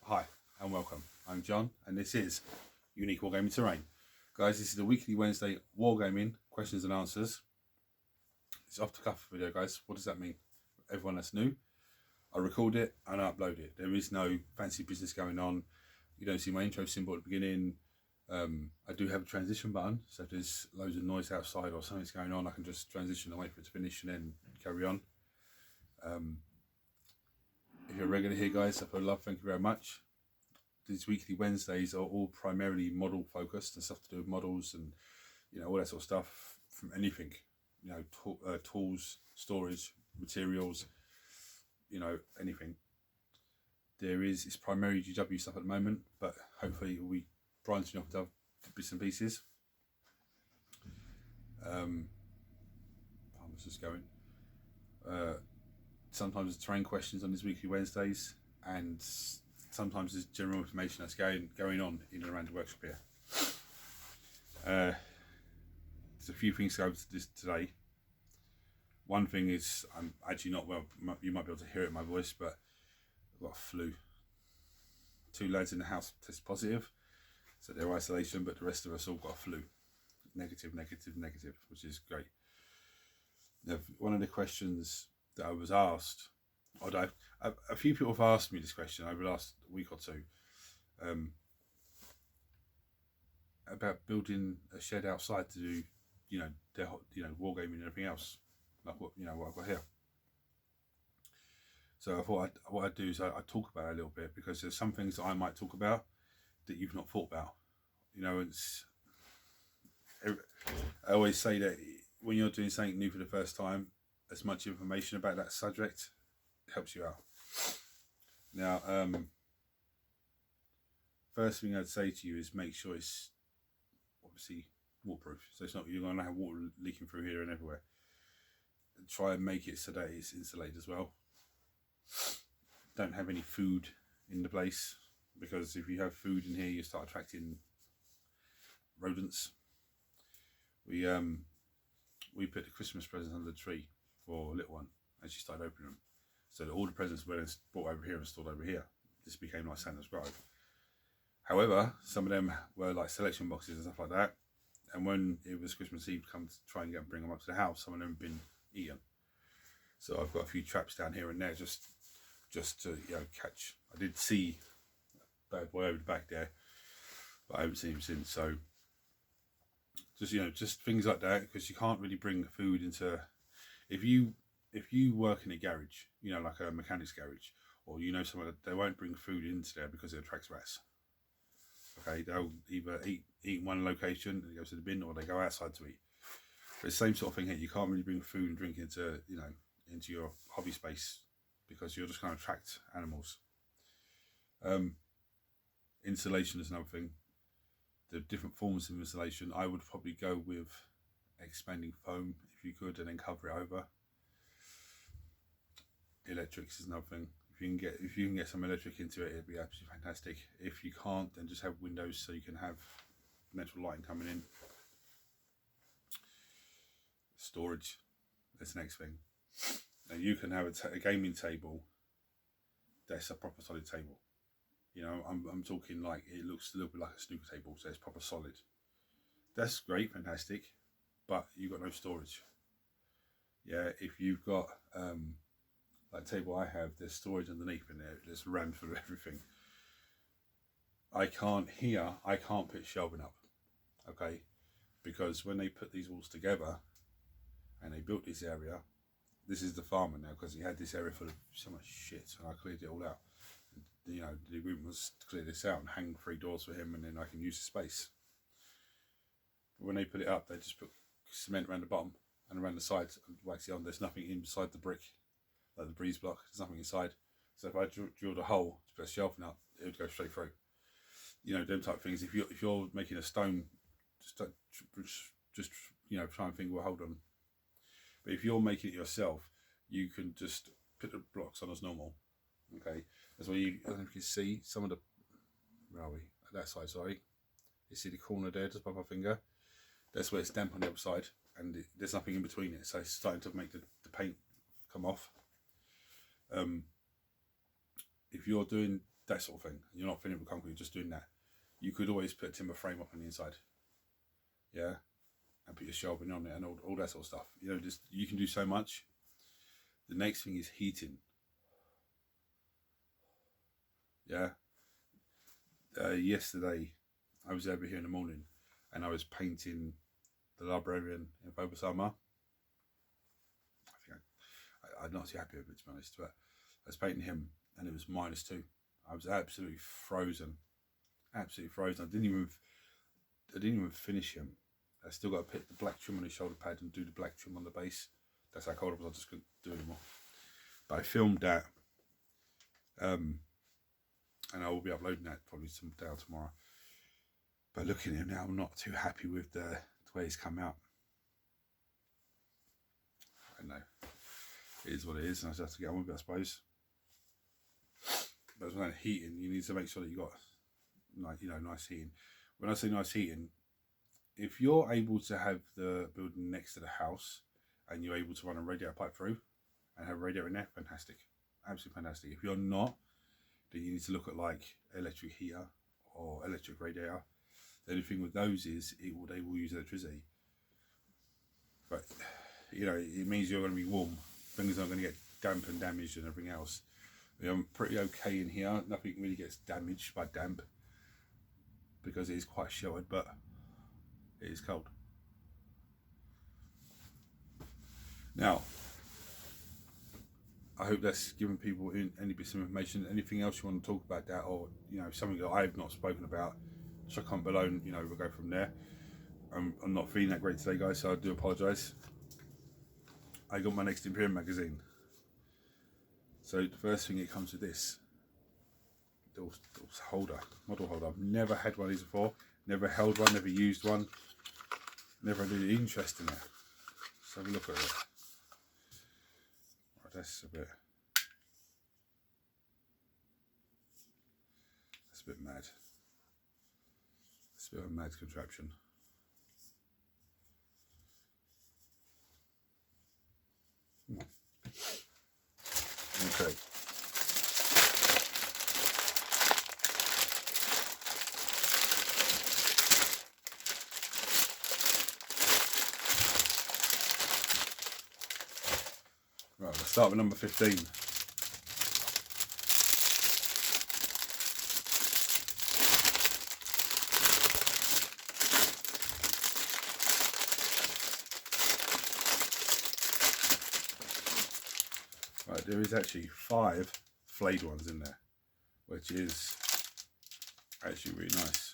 Hi and welcome. I'm John and this is Unique Wargaming Terrain. Guys, this is the weekly Wednesday Wargaming questions and answers. It's off the cuff video, guys. What does that mean? Everyone that's new, I record it and I upload it. There is no fancy business going on. You don't see my intro symbol at the beginning. I do have a transition button, so if there's loads of noise outside or something's going on, I can just transition and wait for it to finish and then carry on. If you're regular here, guys, I put love, thank you very much. These weekly Wednesdays are all primarily model focused and stuff to do with models and, you know, all that sort of stuff from anything, you know, tools, storage, materials, you know, anything. It's primarily GW stuff at the moment, but hopefully it will be branching off to bits and pieces. I was just going. Sometimes there's terrain questions on these weekly Wednesdays, and sometimes there's general information that's going on in and around the workshop here. There's a few things to go to this today. One thing is, I'm actually not well, you might be able to hear it in my voice, but I've got a flu. 2 lads in the house test positive, so they're isolation, but the rest of us all got a flu. Negative, which is great. Now, one of the questions that I was asked, or a few people have asked me this question over the last week or two, about building a shed outside to do, wargaming and everything else, like what I've got here. So I thought what I'd do is I'd talk about it a little bit, because there's some things that I might talk about that you've not thought about. You know, I always say that when you're doing something new for the first time, as much information about that subject helps you out. Now, first thing I'd say to you is make sure it's obviously waterproof. So it's not, you're going to have water leaking through here and everywhere. And try and make it so that it's insulated as well. Don't have any food in the place, because if you have food in here, you start attracting rodents. We put the Christmas presents under the tree for a little one, and she started opening them. So that all the presents were brought over here and stored over here. This became like Santa's Grove. However, some of them were like selection boxes and stuff like that. And when it was Christmas Eve, come to try and bring them up to the house, some of them have been eaten. So I've got a few traps down here and there just to catch. I did see a bad boy over the back there, but I haven't seen him since. So just things like that, because you can't really bring food into. If you work in a garage, like a mechanic's garage, or someone that they won't bring food into there because it attracts rats. Okay, they'll either eat in one location and go to the bin, or they go outside to eat. But it's the same sort of thing here. You can't really bring food and drink into your hobby space, because you're just going to attract animals. Insulation is another thing. The different forms of insulation, I would probably go with expanding foam if you could, and then cover it over. Electrics is another thing. If you can get some electric into it, it'd be absolutely fantastic. If you can't, then just have windows so you can have natural lighting coming in. Storage, that's the next thing. Now you can have a gaming table that's a proper solid table. I'm talking like it looks a little bit like a snooker table, so it's proper solid. That's great, fantastic, but you've got no storage. Yeah, if you've got like table I have, there's storage underneath in there. There's rammed for everything. I can't put shelving up, okay? Because when they put these walls together and they built this area, this is the farmer now, because he had this area full of so much shit, and I cleared it all out. The agreement was to clear this out and hang 3 doors for him, and then I can use the space. But when they put it up, they just put cement around the bottom and around the sides and wax it on. There's nothing inside the brick, like the breeze block. There's nothing inside. So if I drilled a hole to put a shelving up, it would go straight through. Them type of things. If you're making a stone, just try and think, well, hold on. But if you're making it yourself, you can just put the blocks on as normal. Okay, that's why I don't know if you can see some of the. Where are we? At that side, sorry. You see the corner there, just by my finger. That's where it's damp on the other side, and there's nothing in between it, so it's starting to make the paint come off. If you're doing that sort of thing. You're not filling it with concrete, you're just doing that. You could always put a timber frame up on the inside, yeah, and put your shelving on it and all that sort of stuff. You know, just you can do so much. The next thing is heating. Yeah. Yesterday, I was over here in the morning, and I was painting the librarian in Bobasama. I'm not too happy with it, to be honest, but I was painting him, and it was -2. I was absolutely frozen. Absolutely frozen. I didn't even finish him. I still got to put the black trim on his shoulder pad and do the black trim on the base. That's how cold it was. I just couldn't do it anymore. But I filmed that, and I will be uploading that probably someday or tomorrow. But looking at him now, I'm not too happy with the way he's come out. I don't know. It is what it is, and I just have to get on with it, I suppose. But when heating, you need to make sure that you got, like, you know, nice heating. When I say nice heating, if you're able to have the building next to the house and you're able to run a radiator pipe through and have a radiator in there, fantastic, absolutely fantastic. If you're not, then you need to look at like electric heater or electric radiator. The only thing with those is they will use electricity, but you know, it means you're going to be warm. Things aren't going to get damp and damaged and everything else. I'm pretty okay in here. Nothing really gets damaged by damp because it is quite sheltered, but it is cold. Now, I hope that's given people any bits of information. Anything else you want to talk about that, or you know, something that I've not spoken about, chuck on below, and you know, we'll go from there. I'm not feeling that great today, guys, so I do apologise. I got my next Imperium magazine. So the first thing, it comes with this little holder, model holder. I've never had one of these before, never held one, never used one, never had any interest in it. Let's have a look at it. Right, that's a bit mad. It's a bit of a mad contraption. Okay. Right, let's start with number 15. Right, there is actually 5 flayed ones in there, which is actually really nice.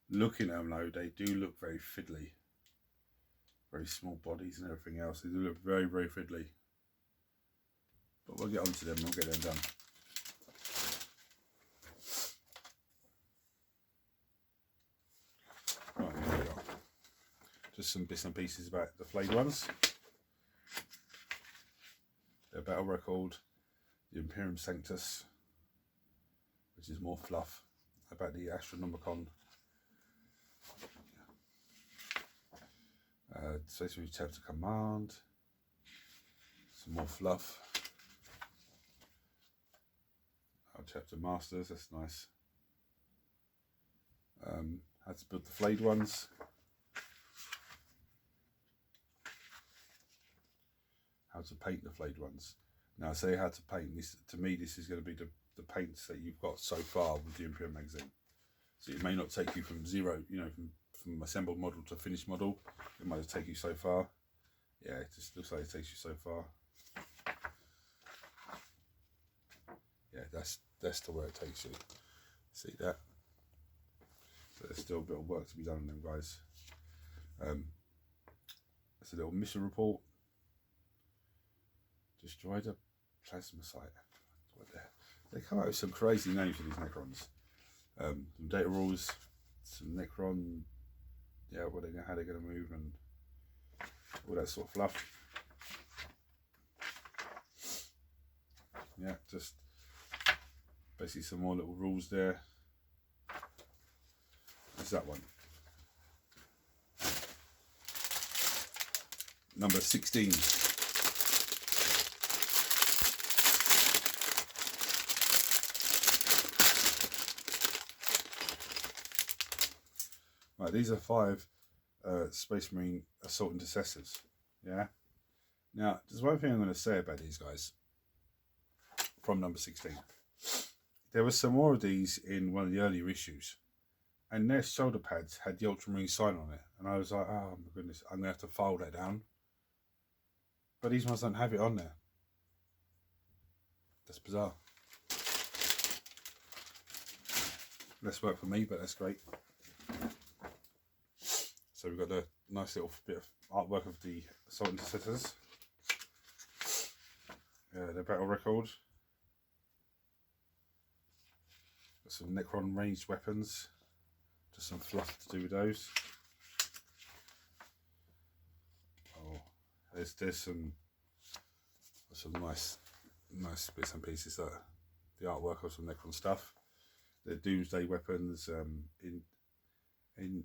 Looking at them though, they do look very fiddly. Very small bodies and everything else. They do look very, very fiddly. But we'll get onto them and we'll get them done. Right, here we are. Just some bits and pieces about the flayed ones. Their battle record, the Imperium Sanctus, which is more fluff, about the Astronomicon. Stationary Chapter Command, some more fluff. Our Chapter Masters, that's nice. How to build the flayed ones. How to paint the flayed ones. Now I say how to paint this. To me, this is going to be the paints that you've got so far with the Imperium magazine. So it may not take you from zero, you know, from assembled model to finished model. It might just take you so far. Yeah, it just looks like it takes you so far. Yeah, that's to where it takes you. See that? So there's still a bit of work to be done on them, guys. That's a little mission report. Destroy the plasma site. They come out with some crazy names for these Necrons. Some data rules, some Necron, yeah, what they know, how they're going to move, and all that sort of fluff. Yeah, just basically some more little rules there. There's that one. Number 16. Right, these are 5 Space Marine Assault Intercessors. Yeah. Now, there's one thing I'm going to say about these guys from number 16. There was some more of these in one of the earlier issues, and their shoulder pads had the Ultramarine sign on it, and I was like, oh my goodness, I'm going to have to file that down. But these ones don't have it on there. That's bizarre. Less work for me, but that's great. So we've got the nice little bit of artwork of the Assault Intercessors. Their battle record. Got some Necron ranged weapons. Just some fluff to do with those. Oh, there's some nice bits and pieces that the artwork of some Necron stuff. The Doomsday weapons, in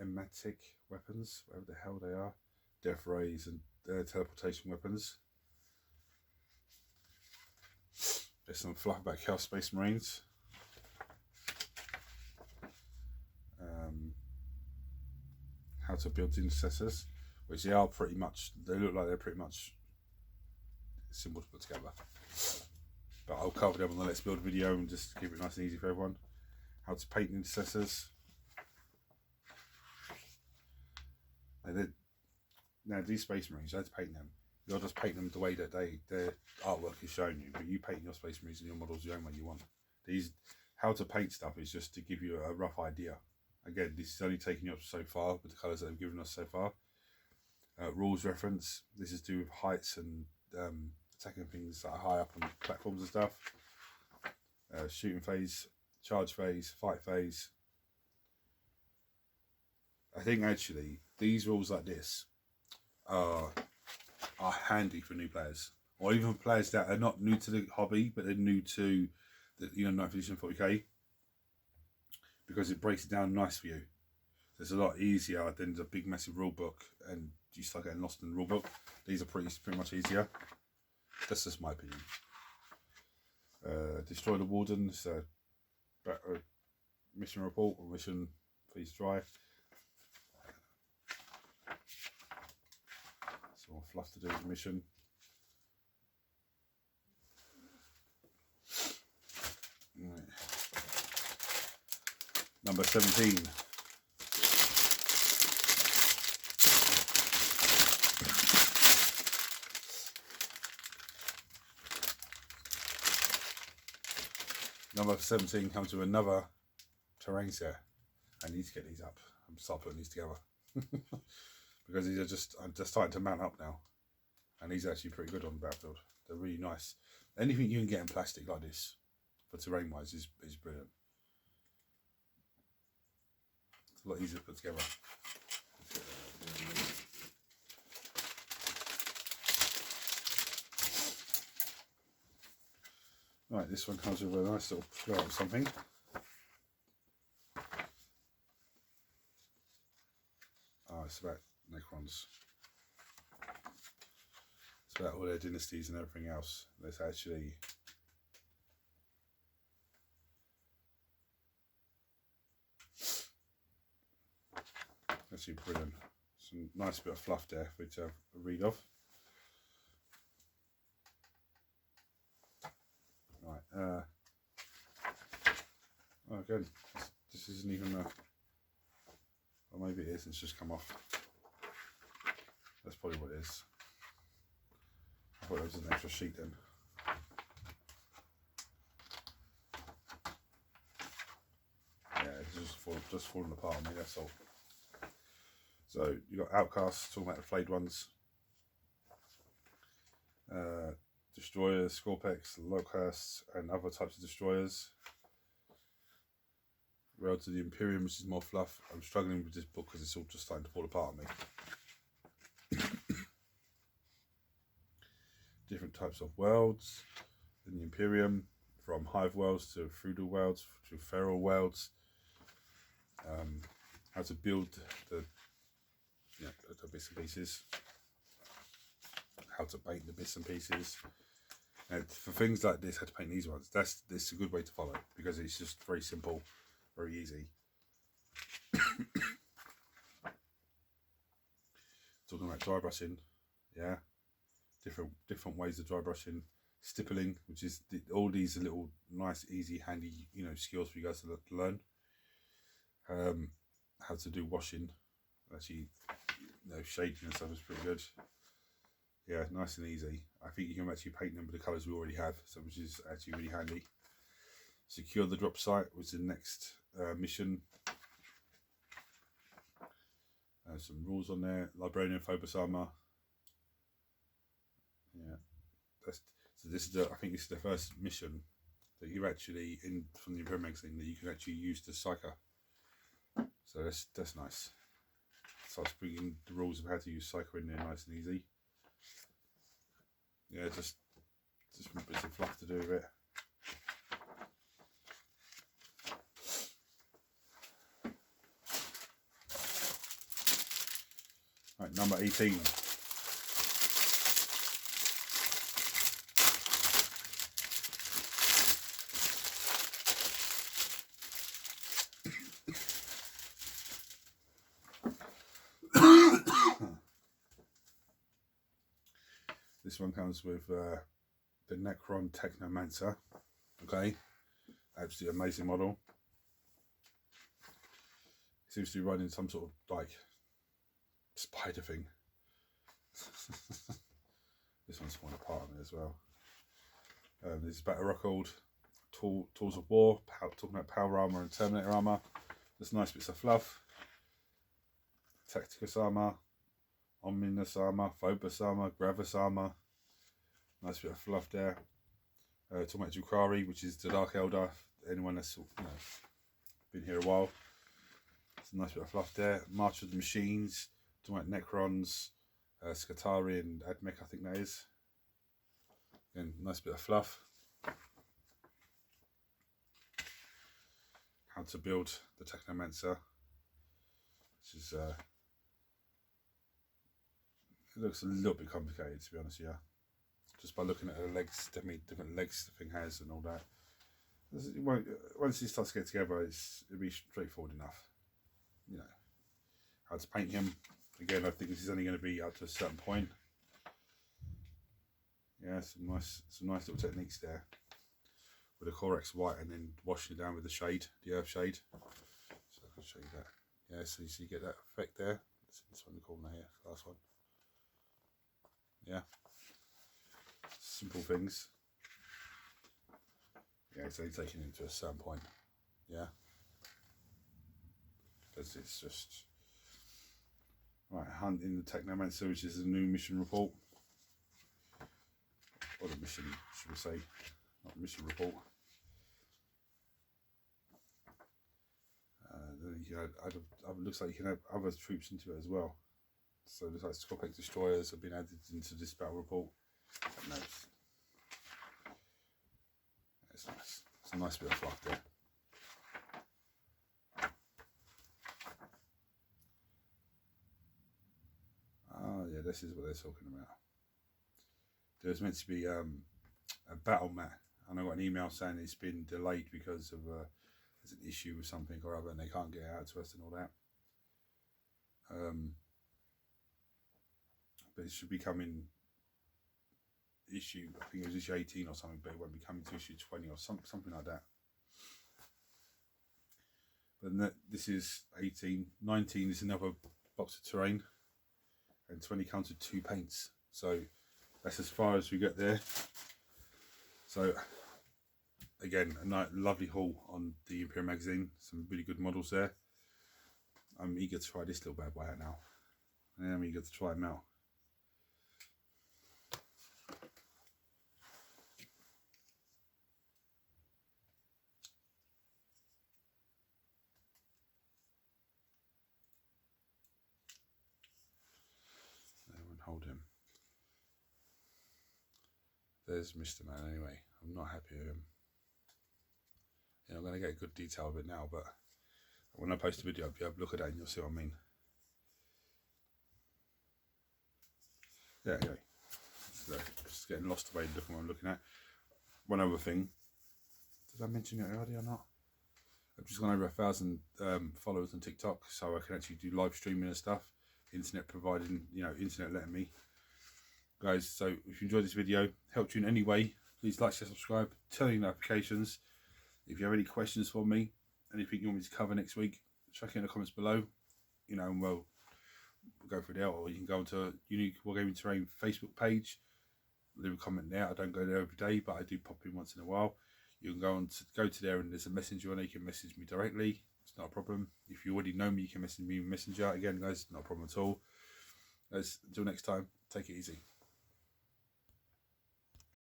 Ematic weapons, whatever the hell they are, Death Rays and teleportation weapons. There's some fluff about Chaos Space Marines. How to build intercessors, which they are pretty much, they look like they're pretty much simple to put together. But I'll cover them on the Let's Build video and just keep it nice and easy for everyone. How to paint intercessors. Now these Space Marines, you have to paint them. You'll just paint them the way that their artwork is showing you, but you paint your Space Marines and your models the own way you want. These how to paint stuff is just to give you a rough idea. Again, this is only taking you up so far with the colours that they've given us so far. Rules reference. This is to do with heights and attacking things that are high up on platforms and stuff. Shooting phase, charge phase, fight phase. I think actually these rules like this are handy for new players, or even players that are not new to the hobby but they're new to the 9th edition 40k, because it breaks it down nice for you. It's a lot easier than the big massive rule book and you start getting lost in the rule book. These are pretty much easier. That's just my opinion. Destroy the Wardens, mission report or mission please drive. Some more fluff to do with the mission. Right. Number 17. Number 17 comes with another terrain set. I need to get these up. I'm start putting these together because these are just starting to mount up now, and these are actually pretty good on the battlefield. They're really nice. Anything you can get in plastic like this for terrain wise is brilliant. It's a lot easier to put together. Right, this one comes with a nice little flower of something. Oh, it's about Necrons. It's about all their dynasties and everything else. There's actually brilliant. Some nice bit of fluff there for you to read off. Right. Oh, again, this isn't even a. Or maybe it is. It's just come off. That's probably what it is. I thought there was an extra sheet then. Yeah, it's just falling apart on me. That's all. So you got Outcasts, talking about the flayed ones. Destroyers, Scorpex, Locusts, and other types of destroyers. Rail to the Imperium, which is more fluff. I'm struggling with this book because it's all just starting to fall apart on me. Different types of worlds in the Imperium, from hive worlds to feudal worlds to feral worlds. How to build the bits and pieces. How to paint the bits and pieces. And for things like this, how to paint these ones. This is a good way to follow because it's just very simple, very easy. Talking about dry brushing, yeah, different ways of dry brushing, stippling, which is all these are little nice, easy, handy, you know, skills for you guys to learn. How to do washing, actually, you know, shading and stuff is pretty good. Yeah, nice and easy. I think you can actually paint them with the colours we already have, so which is actually really handy. Secure the drop site was the next mission. Some rules on there. Librarian Phobos armor. Yeah, so this is I think this is the first mission that you actually from the Imperium magazine that you can actually use the Psyker. So that's nice. Starts bringing the rules of how to use Psyker in there nice and easy. Yeah, just bits of fluff to do with it. Right, number 18. This one comes with the Necron Technomancer. Okay, absolutely amazing model. Seems to be running some sort of like spider thing. This one's falling apart on it as well. This is Battle Record, Tools of War, talking about power armor and Terminator armor. There's nice bits of fluff. Tacticus armor, Omnibus armor, Phobos armor, Gravis armor. Nice bit of fluff there. Talking about Drukhari, which is the Dark Elder. Anyone that's been here a while. It's a nice bit of fluff there. March of the Machines. Talking about Necrons, Skatari and Admech, I think that is. Again, nice bit of fluff. How to build the Technomancer. Which is it looks a little bit complicated, to be honest, yeah. Just by looking at the legs, different legs the thing has and all that. Once it starts to get together, it'll be straightforward enough. You know, how to paint him. Again, I think this is only going to be up to a certain point. Yeah, some nice little techniques there. With the Corex white and then washing it down with the shade, the earth shade. So I can show you that. Yeah, so you get that effect there. This one in the corner here, last one. Yeah. Simple things. Yeah, it's only taking it to a certain point. Yeah. Because it's just right, hunting the Technomancer, which is a new mission report. Or the mission, should we say, not mission report. Then you can looks like you can have other troops into it as well. So it looks like Scorpic destroyers have been added into this battle report. No, it's nice. It's a nice bit of fluff there. Oh yeah, this is what they're talking about. There's meant to be a battle mat, and I got an email saying it's been delayed because of there's an issue with something or other, and they can't get it out to us and all that. But it should be coming issue, I think it was issue 18 or something, but it won't be coming to issue 20 or something like that. But this is 18. 19 is another box of terrain, and 20 comes with 2 paints. So that's as far as we get there. So again, a lovely haul on the Imperium magazine. Some really good models there. I'm eager to try this little bad boy out now. I'm eager to try him out. Hold him. There's Mr. Man anyway. I'm not happy with him. Yeah, I'm going to get a good detail of it now, but when I post a video, I'll be able to look at that and you'll see what I mean. Yeah, anyway. So, just getting lost away looking what I'm looking at. One other thing. Did I mention it earlier or not? I've just gone over 1,000 followers on TikTok, so I can actually do live streaming and stuff. Internet providing, you know, internet letting me. Guys, so if you enjoyed this video, helped you in any way, please like, share, subscribe, turn on your notifications. If you have any questions for me, anything you want me to cover next week, chuck it in the comments below, you know, and we'll go through there. Or you can go onto Unique Wargaming Terrain Facebook page, leave a comment there. I don't go there every day, but I do pop in once in a while. You can go to there, and there's a messenger on there. You can message me directly. It's not a problem. If you already know me, you can message me in Messenger. Again, guys, not a problem at all. Guys, until next time, take it easy.